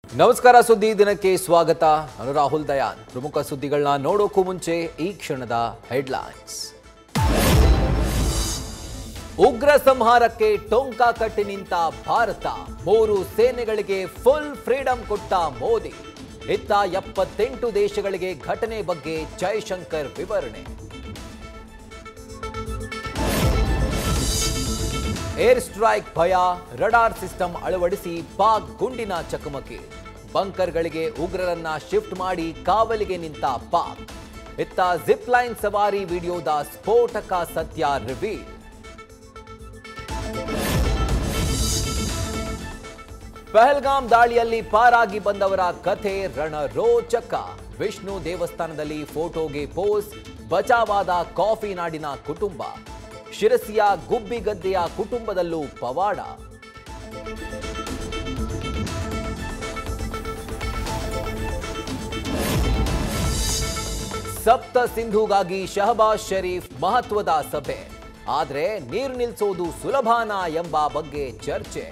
ನಮಸ್ಕಾರ ಸುದ್ದಿ ದಿನಕ್ಕೆ ಸ್ವಾಗತ. ನಾನು ರಾಹುಲ್ ದಯಾನ್. ಪ್ರಮುಖ ಸುದ್ದಿಗಳನ್ನ ನೋಡೋಕ್ಕೂ ಮುಂಚೆ ಈ ಕ್ಷಣದ ಹೆಡ್ಲೈನ್ಸ್. ಉಗ್ರ ಸಂಹಾರಕ್ಕೆ ಟೊಂಕ ಕಟ್ಟಿ ನಿಂತ ಭಾರತ, 3 ಸೇನೆಗಳಿಗೆ ಫುಲ್ ಫ್ರೀಡಂ ಕೊಟ್ಟ ಮೋದಿ. ಇತ್ತ 78 ದೇಶಗಳಿಗೆ ಘಟನೆ ಬಗ್ಗೆ ಜೈಶಂಕರ್ ವಿವರಣೆ. ಏರ್ ಸ್ಟ್ರೈಕ್ ಭಯ, ರಡಾರ್ ಸಿಸ್ಟಮ್ ಅಳವಡಿಸಿ ಪಾಕ್ ಗುಂಡಿನ ಚಕಮಕಿ. ಬಂಕರ್ಗಳಿಗೆ ಉಗ್ರರನ್ನ ಶಿಫ್ಟ್ ಮಾಡಿ ಕಾವಲಿಗೆ ನಿಂತ ಪಾಕ್. ಇತ್ತ ಜಿಪ್ ಲೈನ್ ಸವಾರಿ ವಿಡಿಯೋದ ಸ್ಫೋಟಕ ಸತ್ಯ ರಿವೀಲ್. ಪಹಲ್ಗಾಮ್ ದಾಳಿಯಲ್ಲಿ ಪಾರಾಗಿ ಬಂದವರ ಕಥೆ ರಣರೋಚಕ. ವಿಷ್ಣು ದೇವಸ್ಥಾನದಲ್ಲಿ ಫೋಟೋಗೆ ಪೋಸ್, ಬಚಾವಾದ ಕಾಫಿ ನಾಡಿನ ಕುಟುಂಬ. ಶಿರಸಿಯ ಗುಬ್ಬಿಗದ್ದೆಯ ಕುಟುಂಬದಲ್ಲೂ ಪವಾಡ. ಸಪ್ತ ಸಿಂಧುಗಾಗಿ ಶಹಬಾಜ್ ಶರೀಫ್ ಮಹತ್ವದ ಸಭೆ. ಆದರೆ ನೀರು ನಿಲ್ಲಿಸೋದು ಸುಲಭನಾ ಎಂಬ ಬಗ್ಗೆ ಚರ್ಚೆ.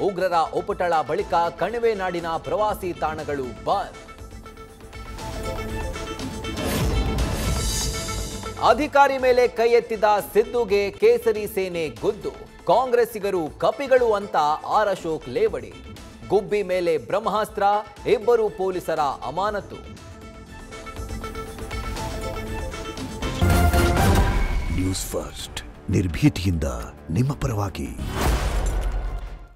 ಉಗ್ರರ ಉಪಟಳ ಬಳಿಕ ಕಣಿವೆ ನಾಡಿನ ಪ್ರವಾಸಿ ತಾಣಗಳು ಬಂದ್. ಅಧಿಕಾರಿ ಮೇಲೆ ಕೈ ಎತ್ತಿದ ಸಿದ್ದುಗೆ ಕೇಸರಿ ಸೇನೆ ಗುದ್ದು. ಕಾಂಗ್ರೆಸ್ಸಿಗರು ಕಪಿಗಳು ಅಂತ ಆರ್ ಅಶೋಕ್ ಲೇವಡಿ. ಗುಬ್ಬಿ ಮೇಲೆ ಬ್ರಹ್ಮಾಸ್ತ್ರ, 2 ಪೊಲೀಸರ ಅಮಾನತು. ನ್ಯೂಸ್ ಫಸ್ಟ್, ನಿರ್ಭೀತಿಯಿಂದ ನಿಮ್ಮ ಪರವಾಗಿ.